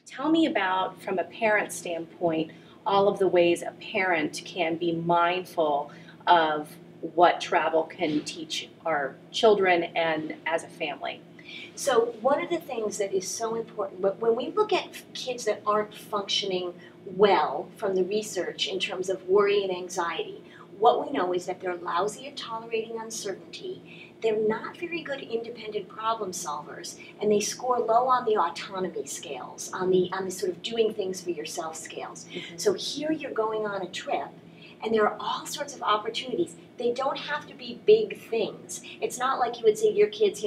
Tell me about, from a parent standpoint, all of the ways a parent can be mindful of what travel can teach our children and as a family. So one of the things that is so important, but when we look at kids that aren't functioning well from the research in terms of worry and anxiety, what we know is that they're lousy at tolerating uncertainty, they're not very good independent problem solvers, and they score low on the autonomy scales, on the sort of doing things for yourself scales. Mm-hmm. So here you're going on a trip, and there are all sorts of opportunities. They don't have to be big things. It's not like you would say to your kids,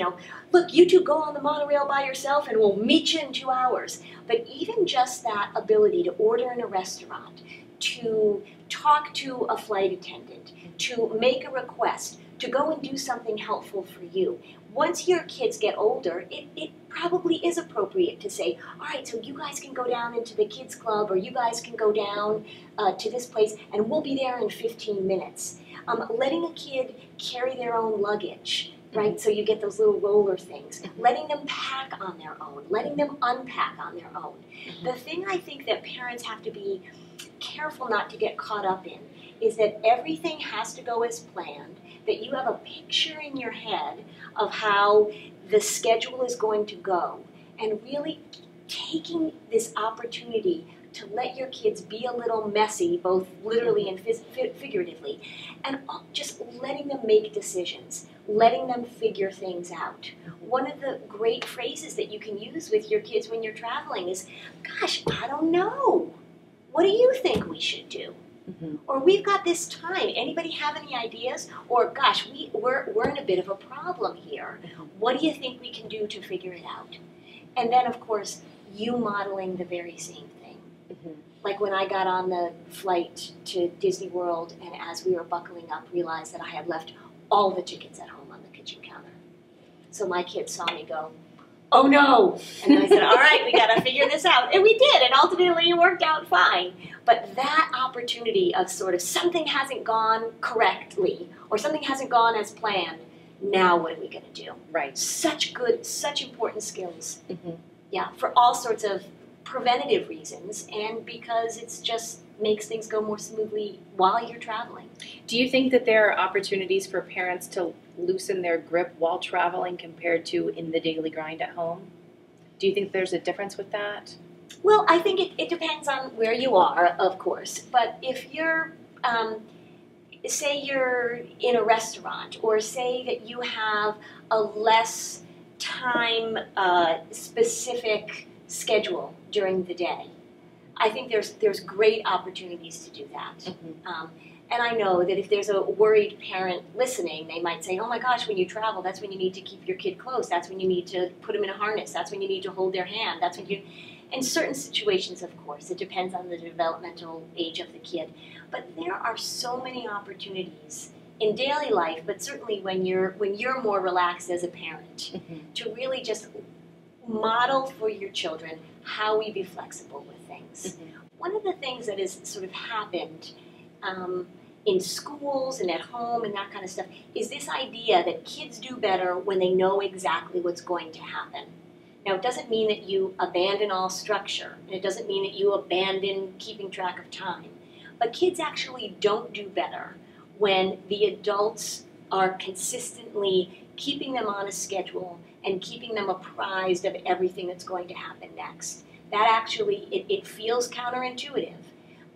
look, you two go on the monorail by yourself and we'll meet you in 2 hours. But even just that ability to order in a restaurant, to talk to a flight attendant, to make a request, to go and do something helpful for you. Once your kids get older, it probably is appropriate to say, all right, so you guys can go down into the kids club, or you guys can go down to this place, and we'll be there in 15 minutes. Letting a kid carry their own luggage, right? So you get those little roller things. Letting them pack on their own. Letting them unpack on their own. The thing I think that parents have to be careful not to get caught up in is that everything has to go as planned, that you have a picture in your head of how the schedule is going to go, and really taking this opportunity to let your kids be a little messy, both literally and figuratively, and just letting them make decisions, letting them figure things out. One of the great phrases that you can use with your kids when you're traveling is, gosh, I don't know. What do you think we should do? Mm-hmm. Or we've got this time. Anybody have any ideas? Or gosh, we're in a bit of a problem here. What do you think we can do to figure it out? And then, of course, you modeling the very same thing. Mm-hmm. Like when I got on the flight to Disney World, and as we were buckling up, realized that I had left all the tickets at home on the kitchen counter. So my kids saw me go, oh no! And then I said, all right, we got to figure this out. And we did, and ultimately it worked out fine. But that opportunity of sort of something hasn't gone correctly, or something hasn't gone as planned, now what are we going to do? Right. Such important skills. Mm-hmm. Yeah, for all sorts of preventative reasons, and because it's just makes things go more smoothly while you're traveling. Do you think that there are opportunities for parents to loosen their grip while traveling compared to in the daily grind at home? Do you think there's a difference with that? Well, I think it depends on where you are, of course. But if you're, say you're in a restaurant, or say that you have a less time specific schedule during the day, I think there's great opportunities to do that. Mm-hmm. And I know that if there's a worried parent listening, they might say, oh my gosh, when you travel, that's when you need to keep your kid close. That's when you need to put them in a harness. That's when you need to hold their hand. That's when you... In certain situations, of course, it depends on the developmental age of the kid. But there are so many opportunities in daily life, but certainly when you're more relaxed as a parent, mm-hmm. to really just model for your children how we be flexible with things. Mm-hmm. One of the things that has sort of happened in schools and at home and that kind of stuff is this idea that kids do better when they know exactly what's going to happen. Now, it doesn't mean that you abandon all structure, and it doesn't mean that you abandon keeping track of time. But kids actually don't do better when the adults are consistently keeping them on a schedule and keeping them apprised of everything that's going to happen next. That actually, it feels counterintuitive,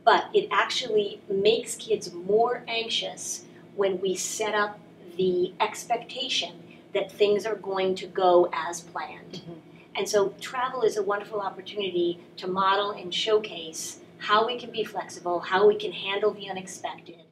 but it actually makes kids more anxious when we set up the expectation that things are going to go as planned. Mm-hmm. And so travel is a wonderful opportunity to model and showcase how we can be flexible, how we can handle the unexpected.